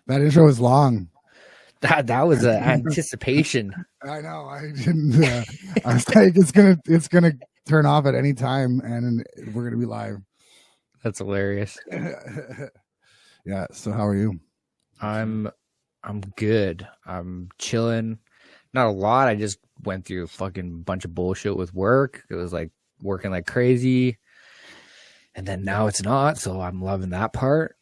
That intro was long. That was an anticipation. I know. I didn't. I was like, it's gonna turn off at any time, and we're gonna be live. That's hilarious. Yeah. So how are you? I'm good. I'm chilling. Not a lot. I just went through a fucking bunch of bullshit with work. It was like working like crazy, and then now it's not. So I'm loving that part.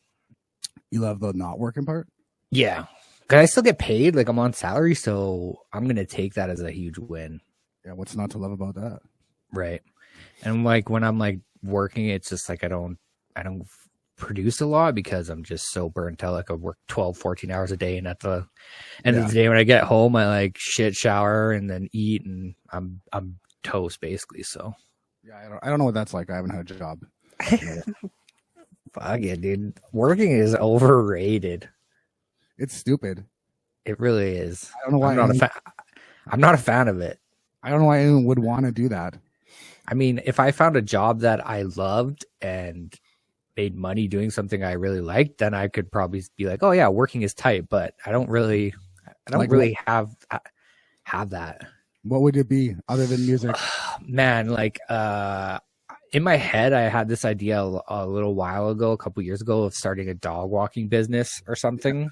You love the not working part? Yeah. Cause I still get paid. Like I'm on salary, so I'm gonna take that as a huge win. Yeah. What's not to love about that? Right. And like when I'm like working, it's just like I don't produce a lot because I'm just so burnt out. Like I work 12, 14 hours a day, and at the end of the day when I get home, I like shit, shower, and then eat, and I'm toast basically. So yeah, I don't know what that's like. I haven't had a job. Fuck it, dude. Working is overrated. It's stupid. It really is. I don't know why. I'm not a fan of it. I don't know why anyone would want to do that. I mean, if I found a job that I loved and made money doing something I really liked, then I could probably be like, oh yeah, working is tight, but I don't really have that. What would it be other than music? Man, like in my head, I had this idea a little while ago, a couple years ago, of starting a dog walking business or something.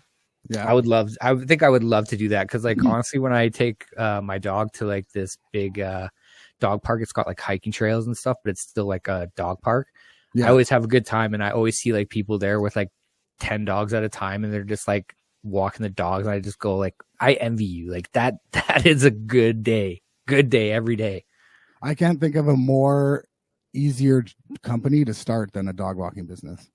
Yeah, I would love to do that because, like, honestly, when I take my dog to like this big dog park, it's got like hiking trails and stuff, but it's still like a dog park. Yeah. I always have a good time, and I always see like people there with like 10 dogs at a time, and they're just like walking the dogs. And I just go like, I envy you. Like that is a good day every day. I can't think of a more easier company to start than a dog walking business.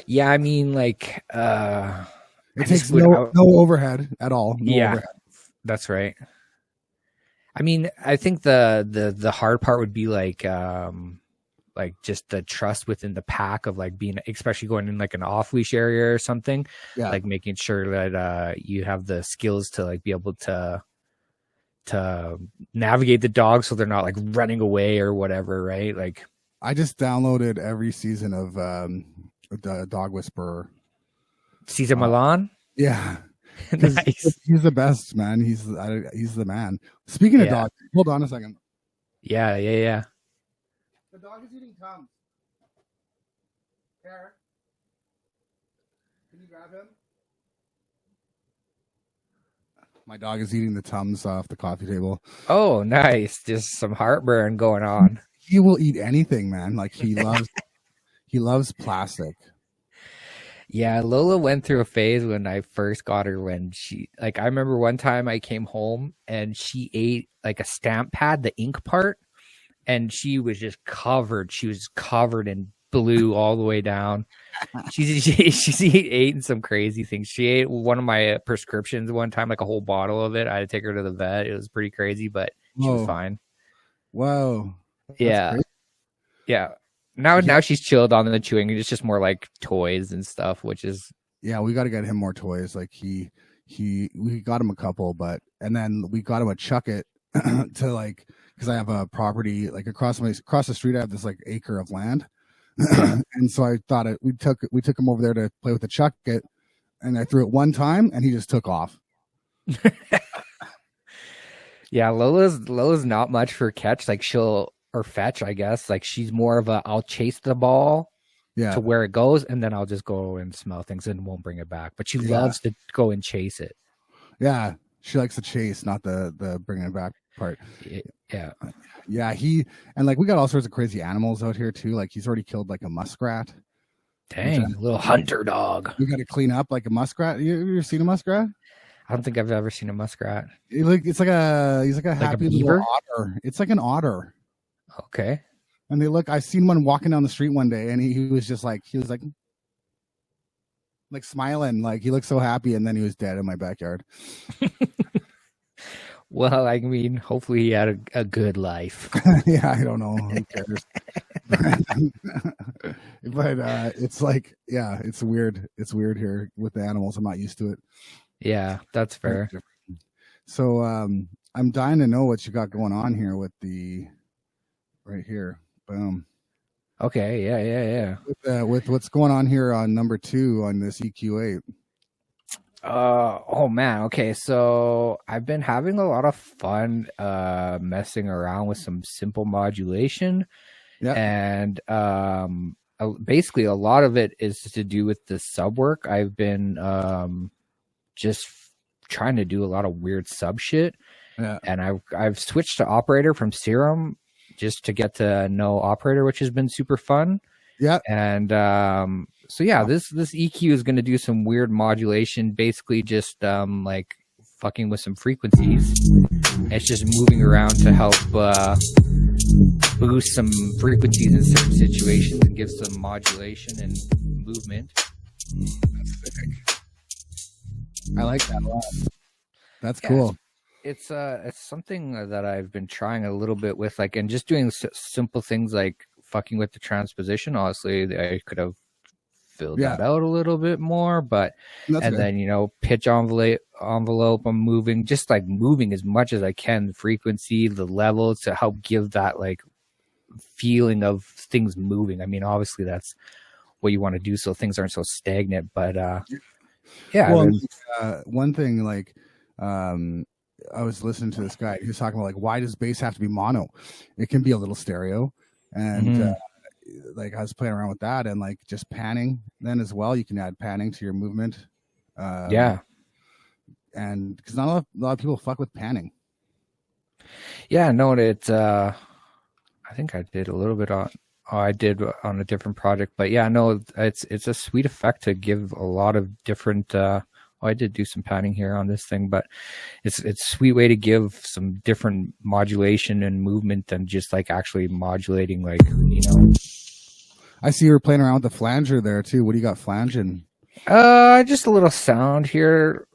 Yeah, I mean, like it takes no overhead at all. Overhead. That's right. I mean, I think the hard part would be like just the trust within the pack of like being, especially going in like an off leash area or something. Yeah. Like making sure that you have the skills to like be able to navigate the dogs so they're not like running away or whatever, right? Like I just downloaded every season of the Dog Whisperer. Cesar Milan? Yeah. Nice. He's the best, man. He's the man. Speaking of dogs, hold on a second. Yeah. The dog is eating Tums. Here. Can you grab him? My dog is eating the Tums off the coffee table. Oh, nice. Just some heartburn going on. He will eat anything, man. Like he loves plastic. Yeah, Lola went through a phase when I first got her when I remember one time I came home and she ate like a stamp pad, the ink part, and she was just covered. She was covered in blue all the way down. She's eating some crazy things. She ate one of my prescriptions one time, like a whole bottle of it. I had to take her to the vet. It was pretty crazy, but she was fine. Whoa. Yeah. Crazy. Yeah. Now she's chilled on the chewing. It's just more like toys and stuff, which is we got to get him more toys. Like we got him a couple, and then we got him a Chuck It to like, because I have a property like across the street. I have this like acre of land, and so I thought we took him over there to play with the Chuck It, and I threw it one time, and he just took off. Yeah, Lola's not much for catch. Like or fetch, I guess. Like she's more of I'll chase the ball to where it goes, and then I'll just go and smell things and won't bring it back. But she loves to go and chase it. Yeah, she likes to chase, not the bringing it back part. Yeah. And like we got all sorts of crazy animals out here too. Like he's already killed like a muskrat. Dang, little hunter dog. We got to clean up like a muskrat. You ever seen a muskrat? I don't think I've ever seen a muskrat. He's like a happy little otter. It's like an otter. Okay. And I've seen one walking down the street one day, and he was like smiling, like he looked so happy, and then he was dead in my backyard. Well, I mean, hopefully he had a good life. Yeah, I don't know. Who cares? But it's like, it's weird. It's weird here with the animals. I'm not used to it. Yeah, that's fair. So I'm dying to know what you got going on here with the right here. Boom. Okay. Yeah. With what's going on here on number 2 on this EQ8. Oh man, okay, so I've been having a lot of fun messing around with some simple modulation. Yeah. And basically a lot of it is to do with the sub work. I've been just trying to do a lot of weird sub shit. Yeah. And I've switched to operator from Serum just to get to know operator, which has been super fun. Yeah. And so yeah, this EQ is going to do some weird modulation, basically just like fucking with some frequencies. It's just moving around to help boost some frequencies in certain situations and give some modulation and movement. That's sick. I like that a lot. That's cool. It's something that I've been trying a little bit with, like, and just doing simple things like fucking with the transposition. Honestly, I could have filled that out a little bit more, but then, you know, pitch envelope, I'm moving, just like moving as much as I can, the frequency, the levels, to help give that like feeling of things moving. I mean, obviously that's what you want to do so things aren't so stagnant, but yeah. Well, one thing, like I was listening to this guy, he was talking about like, why does bass have to be mono? It can be a little stereo. And like I was playing around with that, and like just panning then as well. You can add panning to your movement. And because not a lot of people fuck with panning. Yeah, no, it's I think I did a little bit on I did on a different project, but yeah, no, it's a sweet effect to give a lot of different I did do some panning here on this thing, but it's a sweet way to give some different modulation and movement than just like actually modulating, like, you know. I see you were playing around with the flanger there too. What do you got flanging? Just a little sound here.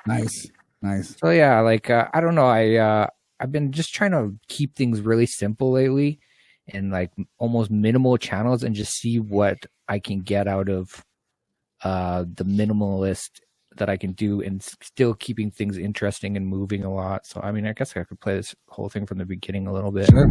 Nice. So yeah, like I don't know, I've been just trying to keep things really simple lately, and like almost minimal channels, and just see what I can get out of the minimalist that I can do, and still keeping things interesting and moving a lot. So I mean, I guess I could play this whole thing from the beginning a little bit. Sure.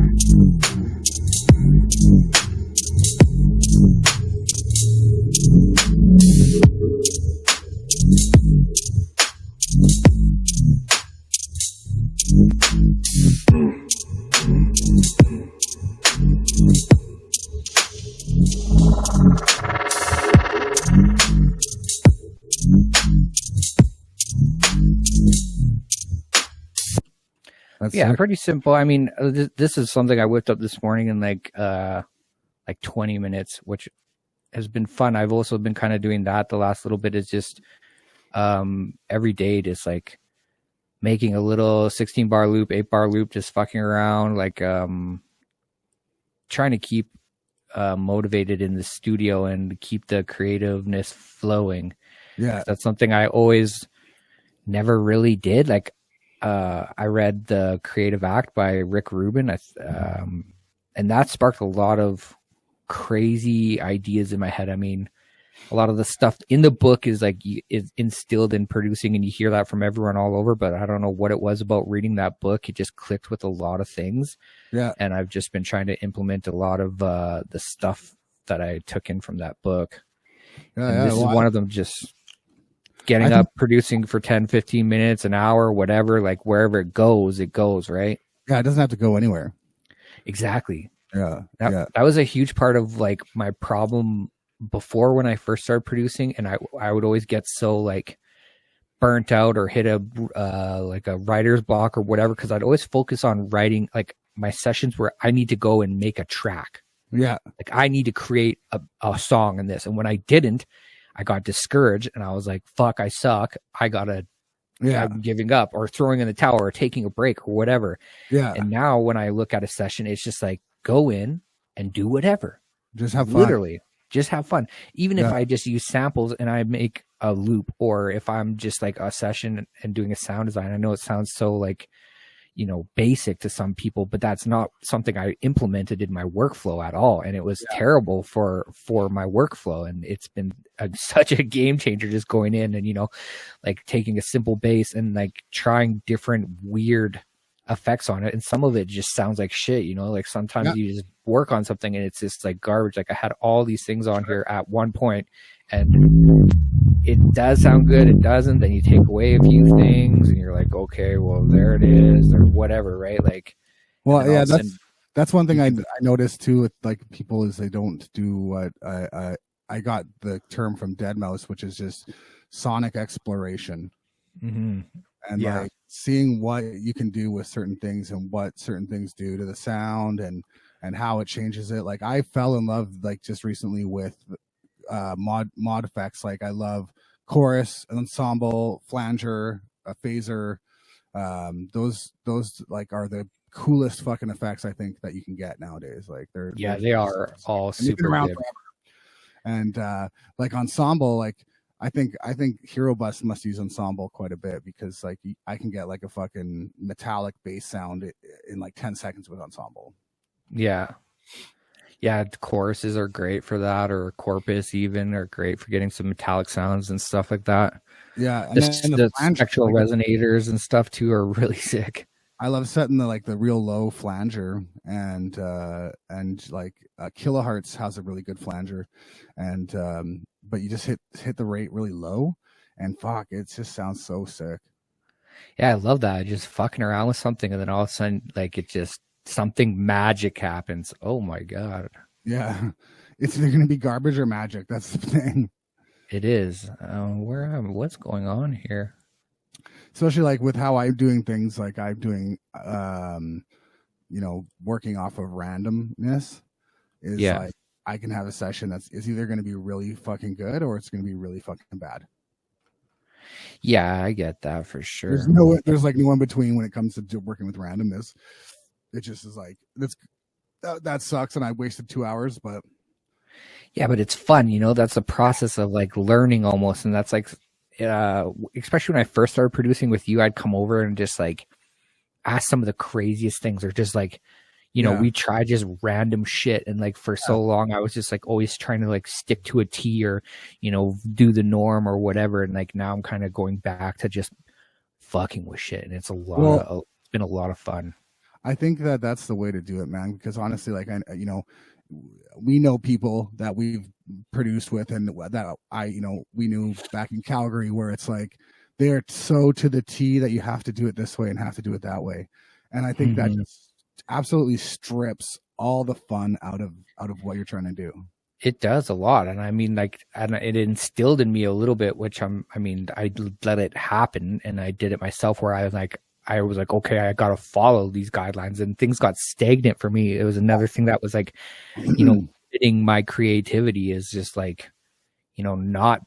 Yeah, pretty simple. I mean, this is something I whipped up this morning in like 20 minutes, which has been fun. I've also been kind of doing that the last little bit, is just every day just like making a little 16 bar loop, 8 bar loop, just fucking around, like trying to keep motivated in the studio and keep the creativeness flowing. Yeah, that's something I always never really did. Like I read The Creative Act by Rick Rubin, and that sparked a lot of crazy ideas in my head. I mean, a lot of the stuff in the book is like is instilled in producing, and you hear that from everyone all over, but I don't know what it was about reading that book. It just clicked with a lot of things. Yeah. And I've just been trying to implement a lot of the stuff that I took in from that book. This is one of them, just getting up, producing for 10, 15 minutes, an hour, whatever, like wherever it goes, right? Yeah, it doesn't have to go anywhere. Exactly. Yeah. That was a huge part of like my problem before when I first started producing, and I would always get so like burnt out or hit a like a writer's block or whatever, because I'd always focus on writing, like my sessions where I need to go and make a track. Yeah. Like I need to create a song in this. And when I didn't, I got discouraged, and I was like, fuck, I suck. I'm giving up, or throwing in the towel, or taking a break, or whatever. Yeah. And now when I look at a session, it's just like, go in and do whatever. Just have fun. Literally, just have fun. Even if I just use samples and I make a loop, or if I'm just like a session and doing a sound design. I know it sounds so like, you know, basic to some people, but that's not something I implemented in my workflow at all. And it was terrible for my workflow. And it's been such a game changer, just going in and, you know, like taking a simple bass and like trying different weird effects on it, and some of it just sounds like shit, you know. Like sometimes you just work on something and it's just like garbage. Like I had all these things on here at one point and it does sound good, it doesn't, then you take away a few things and you're like, okay, well there it is, or whatever, right? Like, well, yeah, that's one thing I noticed too with like people is they don't do what I got the term from Deadmau5, which is just sonic exploration. Mm-hmm. And like seeing what you can do with certain things and what certain things do to the sound and how it changes it. Like I fell in love like just recently with mod effects. Like I love chorus, ensemble, flanger, a phaser. Those like are the coolest fucking effects I think that you can get nowadays. Like they are all super good. And like ensemble, like I think Hero Bus must use ensemble quite a bit because like I can get like a fucking metallic bass sound in like 10 seconds with ensemble. Yeah, the choruses are great for that, or corpus even are great for getting some metallic sounds and stuff like that. Yeah, and the spectral resonators and stuff too are really sick. I love setting the real low flanger and like Kilohertz has a really good flanger, and but you just hit the rate really low, and fuck, it just sounds so sick. Yeah, I love that. Just fucking around with something, and then all of a sudden, like it just something magic happens. Oh my god. Yeah, it's either gonna be garbage or magic. That's the thing. It is. What's going on here? Especially like with how I'm doing things, like I'm doing, you know, working off of randomness is like I can have a session is either going to be really fucking good or it's going to be really fucking bad. Yeah, I get that for sure. There's like no in between when it comes to working with randomness. It just is like that sucks, and I wasted 2 hours, but yeah, but it's fun, you know. That's the process of like learning almost, and that's like. Especially when I first started producing with you, I'd come over and just like ask some of the craziest things, or just like, you know, we tried just random shit. And like for so long, I was just like always trying to like stick to a T or, you know, do the norm or whatever. And like now I'm kind of going back to just fucking with shit. And it's it's been a lot of fun. I think that's the way to do it, man. Because honestly, like, we know people that we've produced with and that we knew back in Calgary, where it's like they're so to the T that you have to do it this way and have to do it that way. And I think that just absolutely strips all the fun out of what you're trying to do. It does a lot. And I mean, like, and it instilled in me a little bit, which I let it happen and I did it myself, where I was like, okay, I got to follow these guidelines, and things got stagnant for me. It was another thing that was like, you know, fitting my creativity is just like, you know, not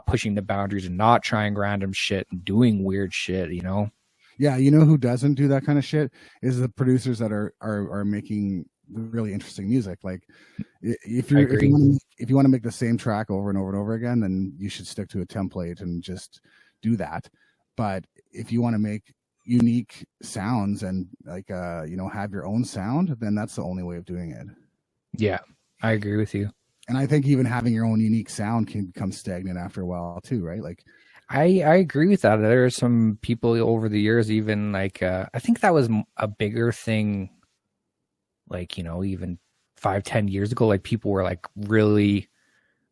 pushing the boundaries and not trying random shit and doing weird shit, you know? Yeah. You know who doesn't do that kind of shit is the producers that are making really interesting music. Like if you want to make the same track over and over and over again, then you should stick to a template and just do that. But if you want to make unique sounds and like have your own sound, then that's the only way of doing it. Yeah, I agree with you. And I think even having your own unique sound can become stagnant after a while too, right? Like I agree with that. There are some people over the years, even like I think that was a bigger thing, like, you know, even 5-10 years ago, like people were like really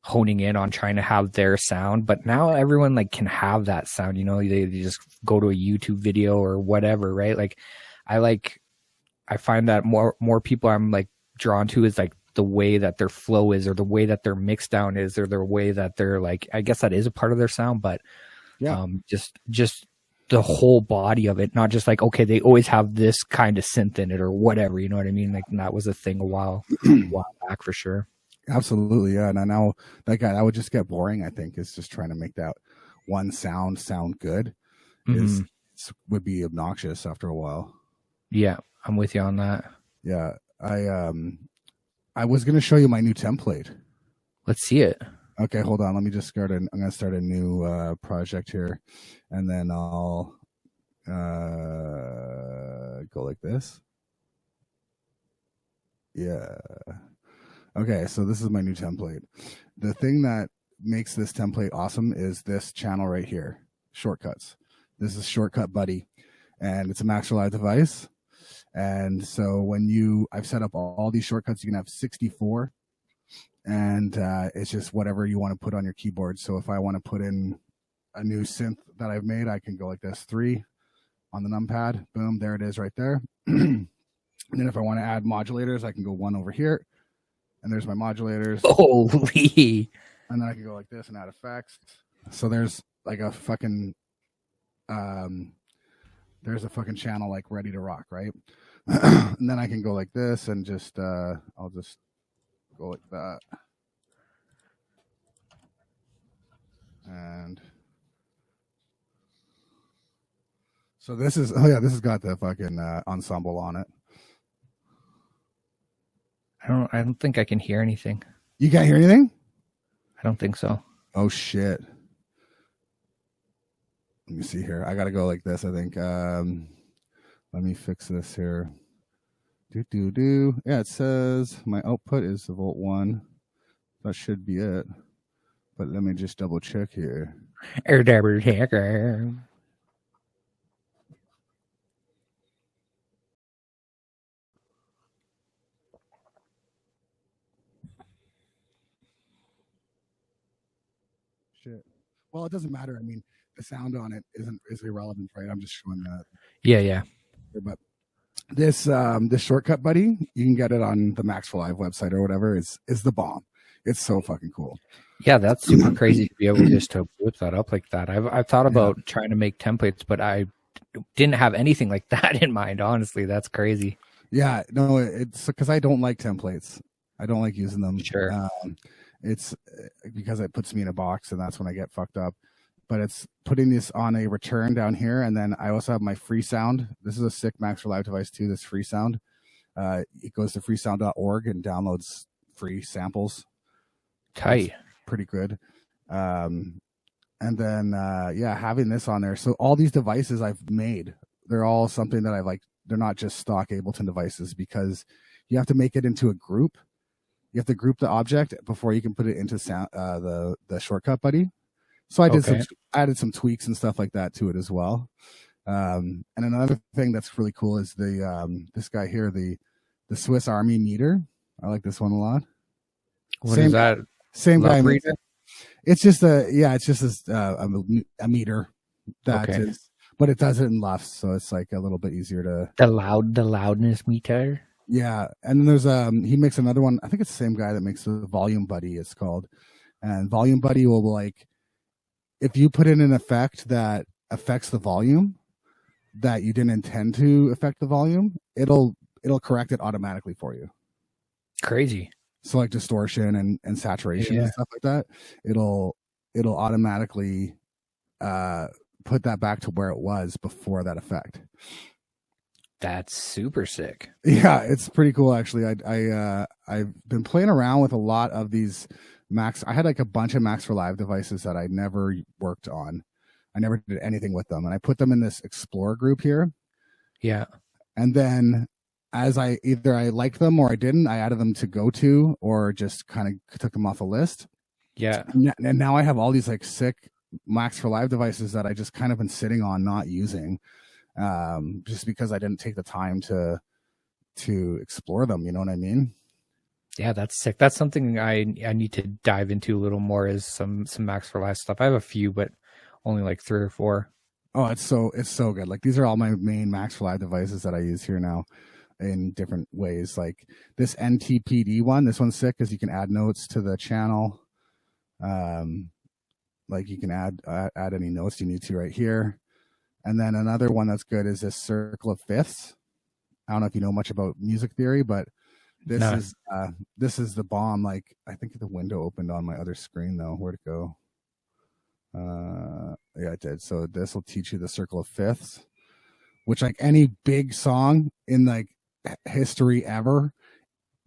honing in on trying to have their sound, but now everyone like can have that sound, you know. They just go to a YouTube video or whatever, right? Like I find that more people I'm like drawn to is like the way that their flow is, or the way that their mix down is, or the way that they're like, I guess that is a part of their sound, but just the whole body of it, not just like, okay, they always have this kind of synth in it or whatever, you know what I mean? Like that was a thing a while back for sure. Absolutely, yeah. And now that would just get boring. I think is just trying to make that one sound good would be obnoxious after a while. Yeah, I'm with you on that. Yeah, I was gonna show you my new template. Let's see it. Okay, hold on. Let me just start. I'm gonna start a new project here, and then I'll go like this. Yeah. Okay, so this is my new template. The thing that makes this template awesome is this channel right here, shortcuts. This is Shortcut Buddy. and it's a Max for Live device. And so when I've set up all these shortcuts, you can have 64, and it's just whatever you want to put on your keyboard. So if I want to put in a new synth that I've made, I can go like this, 3 on the numpad. Boom, there it is right there. And then if I want to add modulators, I can go 1 over here, and there's my modulators. Holy! And then I can go like this and add effects. So there's like a fucking channel like ready to rock, right? And then I can go like this and just I'll just go like that. And so this has got the fucking ensemble on it. I don't think I can hear anything. You can't hear anything? I don't think so. Oh shit. Let me see here. I gotta go like this, I think. Let me fix this here. Yeah, it says my output is the volt 1. That should be it. But let me just double check here. Double checker. Shit. Well, it doesn't matter. I mean, the sound on it is irrelevant, right? I'm just showing that. Yeah. But this shortcut buddy, you can get it on the Max for Live website or whatever. Is the bomb. It's so fucking cool. Yeah, that's super crazy to be able just to whip that up like that. I've thought about trying to make templates, but I didn't have anything like that in mind. Honestly, that's crazy. Yeah, no, it's because I don't like templates. I don't like using them. Sure. It's because it puts me in a box, and that's when I get fucked up. But it's putting this on a return down here, and then I also have my free sound. This is a sick Max for Live device too. This free sound. It goes to freesound.org and downloads free samples. Tight. Pretty good. And then having this on there. So all these devices I've made, they're all something that I like. They're not just stock Ableton devices, because you have to make it into a group. You have to group the object before you can put it into sound, the shortcut buddy. So I added some tweaks and stuff like that to it as well. And another thing that's really cool is the this guy here, the Swiss Army meter. I like this one a lot. What is that? Same guy. It's just a meter that is, but it does it in LUFS, so it's like a little bit easier to the loudness meter. Yeah, and then there's he makes another one. I think it's the same guy that makes the Volume Buddy. It's called, and Volume Buddy will, like, if you put in an effect that affects the volume that you didn't intend to affect the volume, it'll correct it automatically for you. Crazy. So like distortion and saturation and stuff like that, it'll automatically put that back to where it was before that effect. That's super sick. Yeah, it's pretty cool actually. I've been playing around with a lot of these Max. I had like a bunch of Max for Live devices that I never worked on. I never did anything with them, and I put them in this Explore group here. Yeah, and then as I liked them or I didn't, I added them to go to, or just kind of took them off a list. Yeah, and now I have all these like sick Max for Live devices that I just kind of been sitting on, not using. Just because I didn't take the time to explore them, you know what I mean? Yeah, that's sick. That's something I need to dive into a little more, is some Max for Live stuff. I have a few, but only like 3 or 4. Oh, it's so good. Like, these are all my main Max for Live devices that I use here now in different ways. Like this NTPD one, this one's sick because you can add notes to the channel. Like you can add any notes you need to right here. And then another one that's good is this circle of fifths. I don't know if you know much about music theory, but this is the bomb. Like, I think the window opened on my other screen though. Where'd it go? Yeah, it did. So this will teach you the circle of fifths, which, like any big song in like history ever,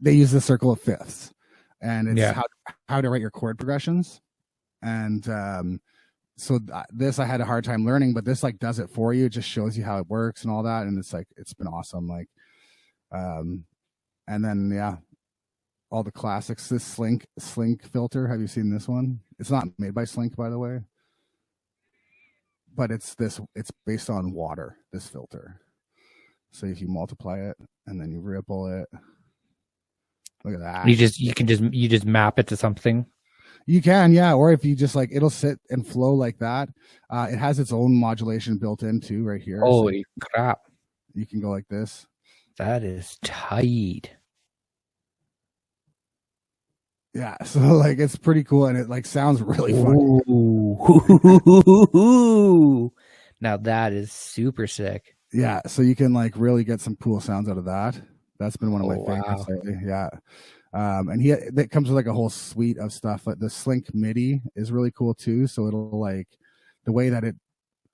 they use the circle of fifths, and it's how to write your chord progressions. And so this I had a hard time learning, but this like does it for you. It just shows you how it works and all that, and it's like, it's been awesome. Like, and then all the classics. This Slink filter. Have you seen this one? It's not made by Slink, by the way. but it's based on water, this filter. So if you multiply it and then you ripple it, look at that. You just map it to something. You can, yeah. Or if you just like, it'll sit and flow like that. It has its own modulation built in too, right here. Holy crap! You can go like this. That is tight. Yeah, so like it's pretty cool, and it like sounds really fun. Now that is super sick. Yeah, so you can like really get some cool sounds out of that. That's been one of my favorites lately. Yeah. And that comes with like a whole suite of stuff. Like the Slink MIDI is really cool too. So it'll like the way that it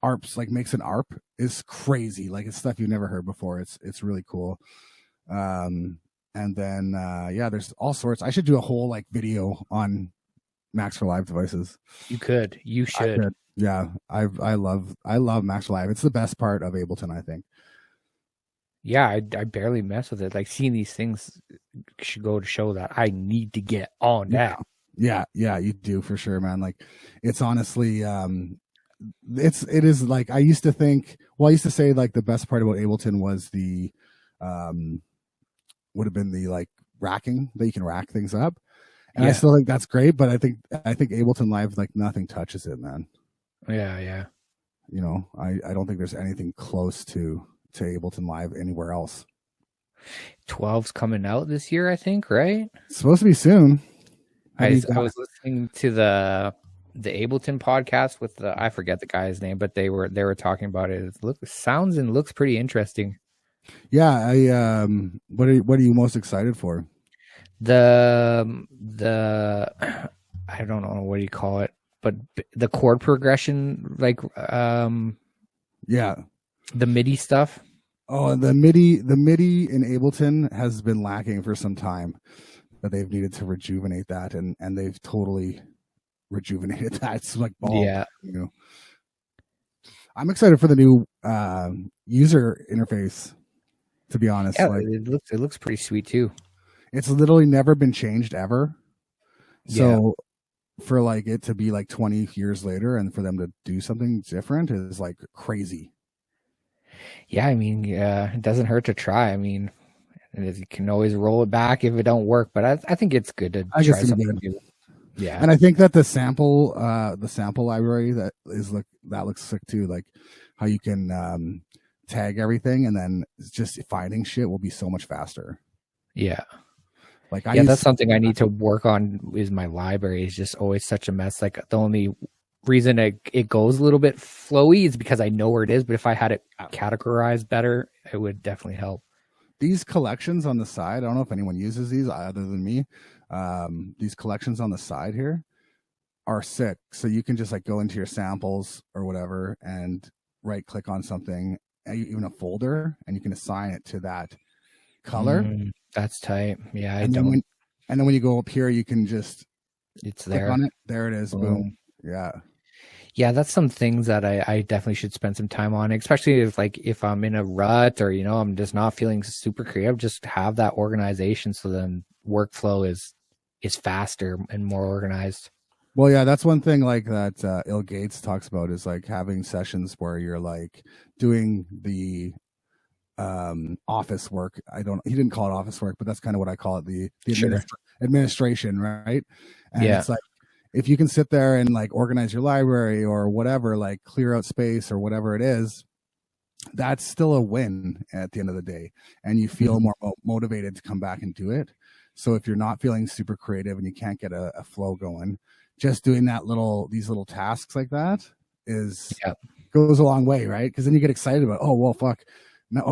arps, like makes an arp is crazy. Like it's stuff you've never heard before. It's really cool. And then there's all sorts. I should do a whole like video on Max for Live devices. You should. Yeah, I love Max for Live. It's the best part of Ableton, I think. Yeah, I barely mess with it. Like seeing these things should go to show that I need to get on that. Yeah, you do for sure, man. Like it's honestly, it is like I used to say like the best part about Ableton was the, would have been the like racking, that you can rack things up. And I still think that's great, but I think Ableton Live, like nothing touches it, man. Yeah. You know, I don't think there's anything close to Ableton Live anywhere else. 12's coming out this year, I think, right? It's supposed to be soon. I was listening to the Ableton podcast with I forget the guy's name, but they were talking about it. It sounds and looks pretty interesting. Yeah, what are you most excited for? The I don't know what do you call it, but the chord progression, like the MIDI stuff. Oh, the MIDI in Ableton has been lacking for some time. That they've needed to rejuvenate that, and they've totally rejuvenated that. It's like you know. I'm excited for the new user interface. To be honest, it looks pretty sweet too. It's literally never been changed ever. So for like it to be like 20 years later and for them to do something different is like crazy. Yeah, I mean, it doesn't hurt to try. I mean, you can always roll it back if it don't work, but I think it's good to try something new. Yeah, and I think that the sample library that looks sick too. Like how you can tag everything, and then just finding shit will be so much faster. Yeah. Like that's something I need to work on. Is my library is just always such a mess. Like the only reason it goes a little bit flowy is because I know where it is, but if I had it categorized better, it would definitely help. These collections on the side, I don't know if anyone uses these other than me. These collections on the side here are sick. So you can just like go into your samples or whatever and right click on something, even a folder, and you can assign it to that color. That's tight. Yeah, and then when you go up here, you can just it's there. On it. There it is. Boom. Yeah. Yeah, that's some things that I definitely should spend some time on, especially if I'm in a rut or, I'm just not feeling super creative, just have that organization so then workflow is faster and more organized. Well, yeah, that's one thing like that Il Gates talks about is like having sessions where you're like doing the office work. He didn't call it office work, but that's kind of what I call it, the administration, right? And it's like, if you can sit there and like organize your library or whatever, like clear out space or whatever it is, that's still a win at the end of the day. And you feel more motivated to come back and do it. So if you're not feeling super creative and you can't get a flow going, just doing these little tasks like that goes a long way, right? Because then you get excited about, oh, well, fuck. No,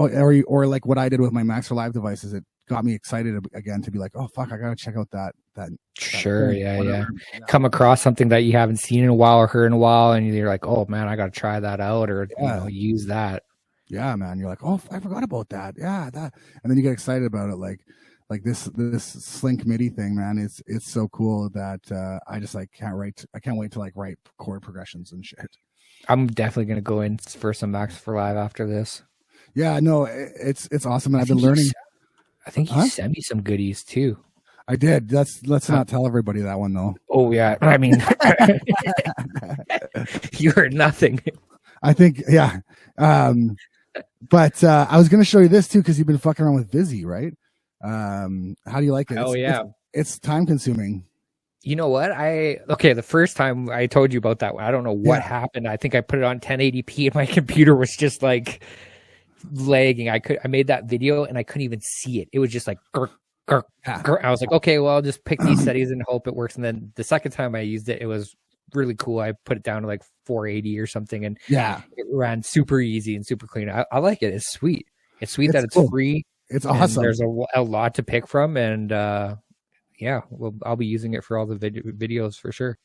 or like what I did with my Max for Live devices, it got me excited again to be like, oh fuck, I gotta check out that. Sure, yeah. Come across something that you haven't seen in a while or heard in a while, and you're like, oh man, I gotta try that out or use that. Yeah, man. You're like, oh, I forgot about that. Yeah, that, and then you get excited about it, like this Slink MIDI thing, man. It's so cool that I just like can't wait to like write chord progressions and shit. I'm definitely gonna go in for some Max for Live after this. Yeah, no, it's awesome, and I've been learning. I think you sent me some goodies too. I did. Let's not tell everybody that one though. Oh yeah, I mean, you heard nothing. I think, yeah. But I was going to show you this too, because you've been fucking around with Vizzy, right? How do you like it? Oh yeah. It's time consuming. You know what? The first time I told you about that one, I don't know what happened. I think I put it on 1080p and my computer was just like lagging. I made that video and I couldn't even see it. It was just like grr, grr, grr. I was like, okay, well, I'll just pick these settings and hope it works. And then the second time I used it, it was really cool. I put it down to like 480 or something, and it ran super easy and super clean. I like it. It's sweet. It's sweet that it's cool. Free. It's awesome. There's a lot to pick from, and I'll be using it for all the videos for sure.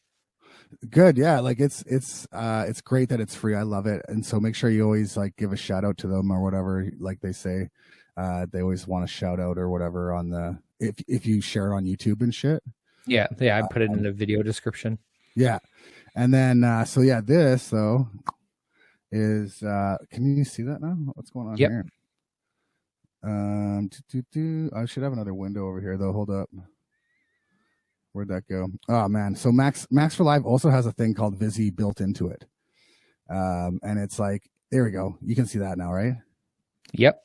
Good. Yeah. Like it's great that it's free. I love it. And so make sure you always like give a shout out to them or whatever, like they say, they always want a shout out or whatever on the, if you share it on YouTube and shit. Yeah. Yeah. I put it in the video description. Yeah. And then, this though is, can you see that now? What's going on here? I should have another window over here though. Hold up. Where'd that go? Oh man. So Max for Live also has a thing called Vizzy built into it. And it's like, there we go. You can see that now, right? Yep.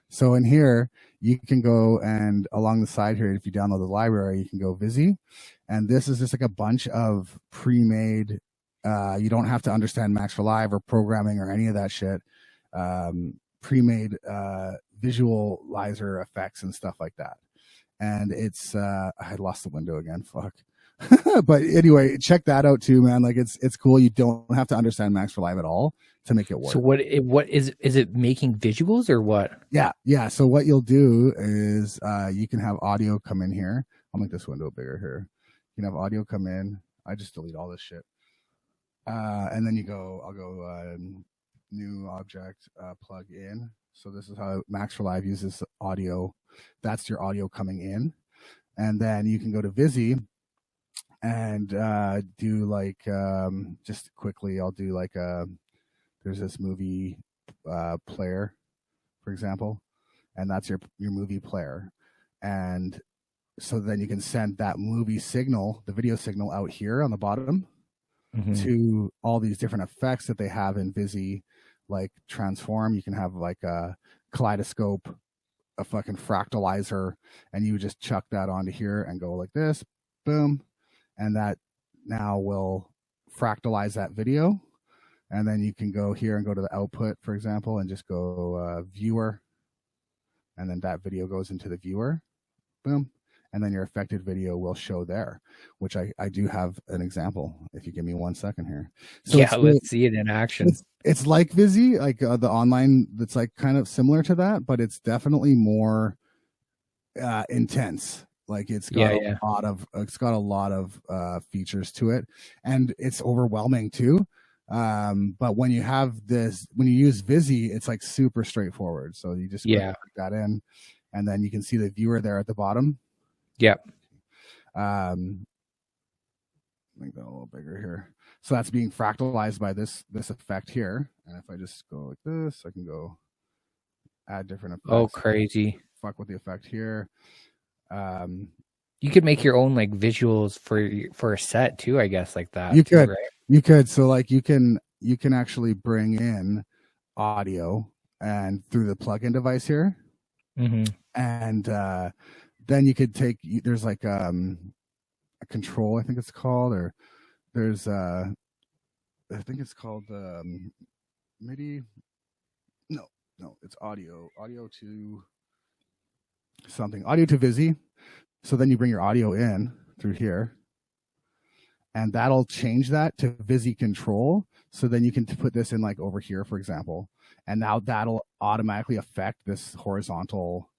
So in here, you can go and along the side here, if you download the library, you can go Vizzy. And this is just like a bunch of pre-made, you don't have to understand Max for Live or programming or any of that shit. Pre-made visualizer effects and stuff like that. And it's I lost the window again, fuck. But anyway, check that out too, man. Like it's cool. You don't have to understand Max for Live at all to make it work. So what is it making visuals or what? Yeah. So what you'll do is you can have audio come in here. I'll make this window bigger here. You can have audio come in. I just delete all this shit. And then I'll go new object, plug in. So this is how Max for Live uses audio. That's your audio coming in. And then you can go to Vizzy and do like, just quickly, I'll do like there's this movie player, for example, and that's your movie player. And so then you can send that movie signal, the video signal out here on the bottom to all these different effects that they have in Vizzy, like transform. You can have like a kaleidoscope, a fucking fractalizer, and you just chuck that onto here and go like this, boom, and that now will fractalize that video. And then you can go here and go to the output, for example, and just go viewer, and then that video goes into the viewer, boom, and then your affected video will show there, which I do have an example if you give me 1 second here. So let's see it in action. It's like Vizzy, like the online, that's like kind of similar to that, but it's definitely more intense. Like it's got a lot of features to it, and it's overwhelming too. But when you use Vizzy, it's like super straightforward. So you just put that in, and then you can see the viewer there at the bottom. Yep. Make that a little bigger here. So that's being fractalized by this effect here. And if I just go like this, I can go add different effects. Oh, crazy. Fuck with the effect here. You could make your own like visuals for a set too, I guess, like that. You could, right? You could. So like you can actually bring in audio and through the plugin device here. And then you could take, there's like a control, I think it's called, or there's I think it's called MIDI. No, it's audio to something, audio to Vizzy. So then you bring your audio in through here, and that'll change that to Vizzy control. So then you can put this in like over here, for example, and now that'll automatically affect this horizontal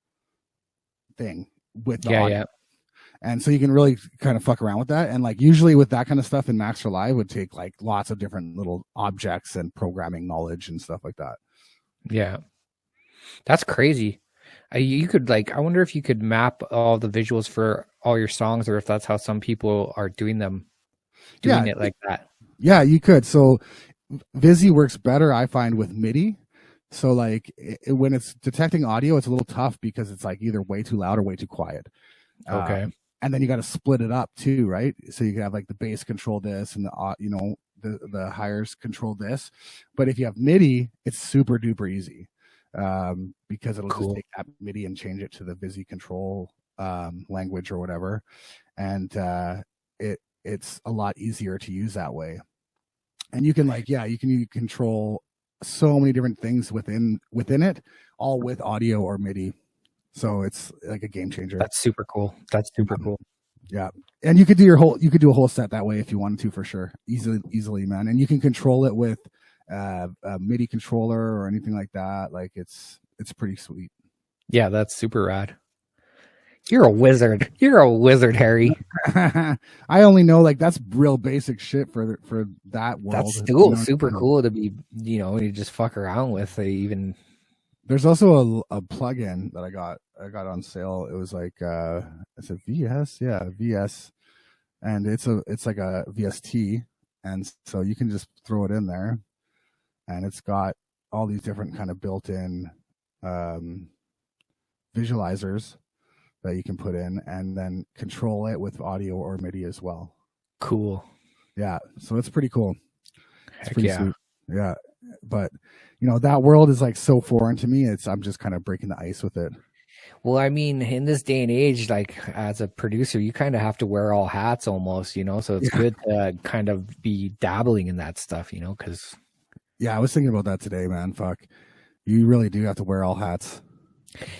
thing with the audio. And so you can really kind of fuck around with that. And like usually with that kind of stuff in Max for Live would take like lots of different little objects and programming knowledge and stuff like that. Yeah. That's crazy. You could like, I wonder if you could map all the visuals for all your songs, or if that's how some people are doing it like that. Yeah, you could. So Vizzy works better, I find, with MIDI. So like when it's detecting audio, it's a little tough because it's like either way too loud or way too quiet. Okay. And then you got to split it up too, right? So you can have like the bass control this and the the hires control this. But if you have MIDI, it's super duper easy, because it'll just take that MIDI and change it to the Visi control language or whatever, and it's a lot easier to use that way. And you can you can control so many different things within it, all with audio or MIDI. So it's like a game changer. That's super cool. Yeah. And you could do a whole set that way if you wanted to, for sure. Easily, man. And you can control it with a MIDI controller or anything like that. Like it's pretty sweet. Yeah, that's super rad. You're a wizard, Harry. I only know like that's real basic shit for that world. That's still super cool to be, you just fuck around with. There's also a plugin that I got on sale. It was like it's a VS, and it's like a VST, and so you can just throw it in there, and it's got all these different kind of built-in visualizers that you can put in, and then control it with audio or MIDI as well. Cool. Yeah, so it's pretty cool. It's pretty yeah. sweet. Yeah, but that world is like so foreign to me. I'm just kind of breaking the ice with it. Well, I mean, in this day and age, like as a producer, you kind of have to wear all hats almost, so it's good to kind of be dabbling in that stuff, because. Yeah, I was thinking about that today, man. Fuck, you really do have to wear all hats.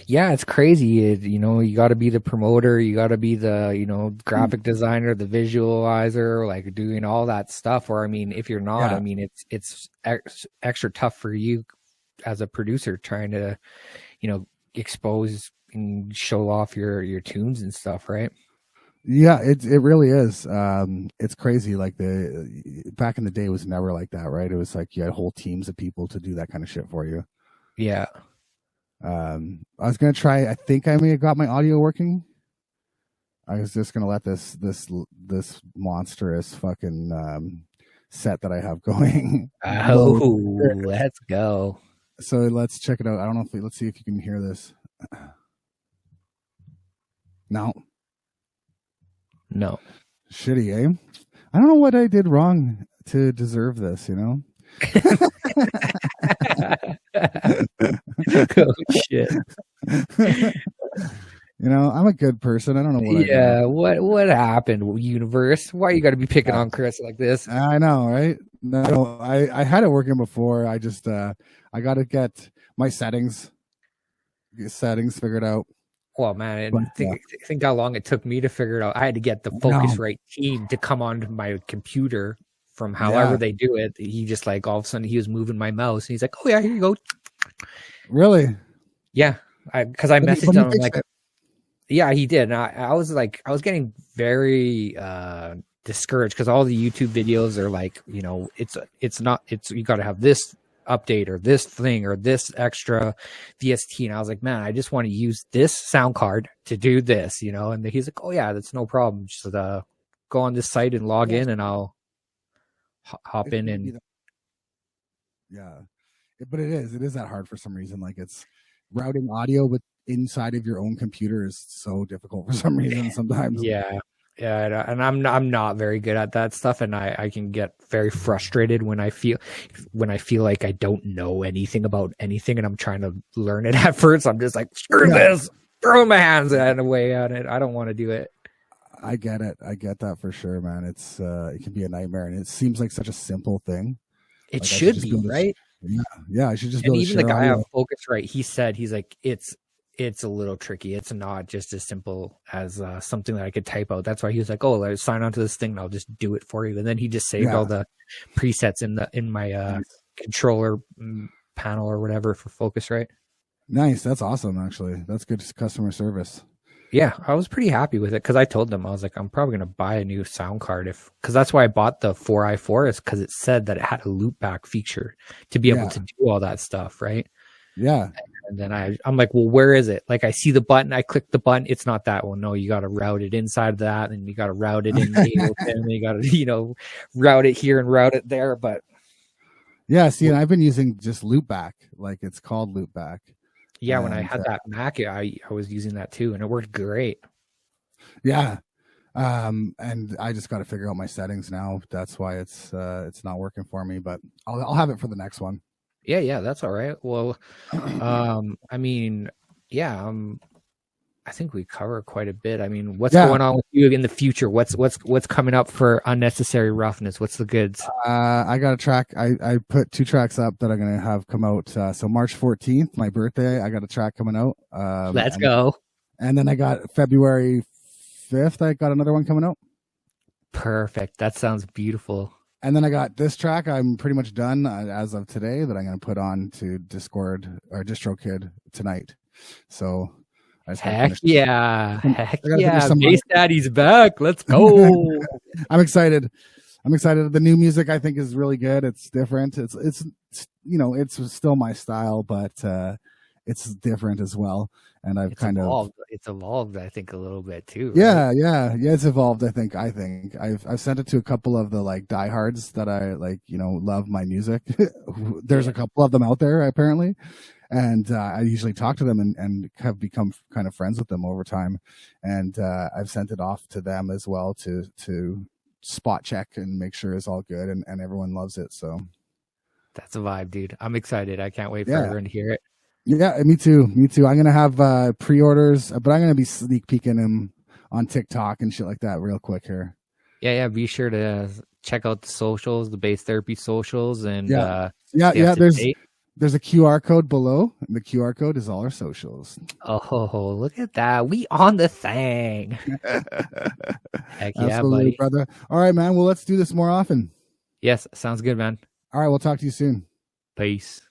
Yeah, it's crazy. You got to be the promoter, you got to be the graphic designer, the visualizer, like doing all that stuff. Or I mean, if you're not, I mean, it's extra tough for you as a producer trying to expose and show off your tunes and stuff, right? Yeah, it really is. It's crazy. Like back in the day, it was never like that, right? It was like you had whole teams of people to do that kind of shit for you. Yeah. I was gonna try. I think I may have got my audio working. I was just gonna let this monstrous fucking set that I have going. Oh, let's go. So let's check it out. I don't know let's see if you can hear this. No. Shitty, eh? I don't know what I did wrong to deserve this, Oh shit. I'm a good person. I don't know what I did. What happened, universe? Why you gotta be picking on Chris like this? I know, right? No, I had it working before. I just I gotta get my settings figured out. Well, man, think how long it took me to figure it out. I had to get the Focusrite team to come onto my computer from however they do it. He just like all of a sudden he was moving my mouse and he's like, "Oh yeah, here you go." Really? Yeah, because I messaged him like, yeah, he did. And I was getting very discouraged because all the YouTube videos are like, it's you got to have this update or this thing or this extra VST, and I was like, man, I just want to use this sound card to do this, and he's like, oh yeah, that's no problem, just go on this site and log in and I'll hop in and but it is that hard for some reason. Like it's routing audio with inside of your own computer is so difficult for some reason sometimes. Yeah, and I'm not very good at that stuff, and I can get very frustrated when I feel like I don't know anything about anything, and I'm trying to learn it at first. I'm just like, screw this, throwing my hands away at it. I don't want to do it. I get it. I get that for sure, man. It's it can be a nightmare, and it seems like such a simple thing. It should be, right? Yeah, I should just. And even the guy on Focusrite, he's like, it's a little tricky. It's not just as simple as something that I could type out. That's why he was like, "Oh, let's sign on to this thing and I'll just do it for you." And then he just saved all the presets in my controller panel or whatever for Focusrite. Nice. That's awesome. Actually, that's good customer service. Yeah, I was pretty happy with it because I told them, I was like, I'm probably going to buy a new sound card because that's why I bought the 4i4 is because it said that it had a loop back feature to be able to do all that stuff, right? Yeah. And then I'm like, well, where is it? Like I see the button, I click the button. It's not that one. No, you got to route it inside of that, and you got to route it in Ableton, and you got to, route it here and route it there. But yeah, see, and I've been using just loopback, like it's called loopback. Yeah, when I had that Mac, I was using that too, and it worked great. Yeah, And I just got to figure out my settings now. That's why it's not working for me, but I'll have it for the next one. Yeah, that's all right. Well, I mean, yeah, I think we cover quite a bit. I mean, what's going on with you in the future? What's coming up for Unnecessary Roughness? What's the goods? I got a track. I put 2 tracks up that I'm gonna have come out. So March 14th, my birthday, I got a track coming out. Let's go. And then I got February 5th. I got another one coming out. Perfect. That sounds beautiful. And then I got this track. I'm pretty much done as of today that I'm going to put on to Discord or DistroKid tonight. So heck yeah. Bass Daddy's back. Let's go. I'm excited. The new music I think is really good. It's different. It's it's still my style, but it's different as well. And I've it's evolved, I think, a little bit too. Right? Yeah, it's evolved. I think I've sent it to a couple of the like diehards that I like, love my music. There's a couple of them out there apparently, and I usually talk to them and have become kind of friends with them over time. And I've sent it off to them as well to spot check and make sure it's all good and everyone loves it. So that's a vibe, dude. I'm excited. I can't wait for everyone to hear it. Yeah, me too. I'm going to have pre-orders, but I'm going to be sneak peeking them on TikTok and shit like that real quick here. Yeah. Be sure to check out the socials, the Bass Therapy socials. And there's a QR code below. And the QR code is all our socials. Oh, look at that. We on the thing. Heck yeah, absolutely, buddy. Brother. All right, man. Well, let's do this more often. Yes, sounds good, man. All right, we'll talk to you soon. Peace.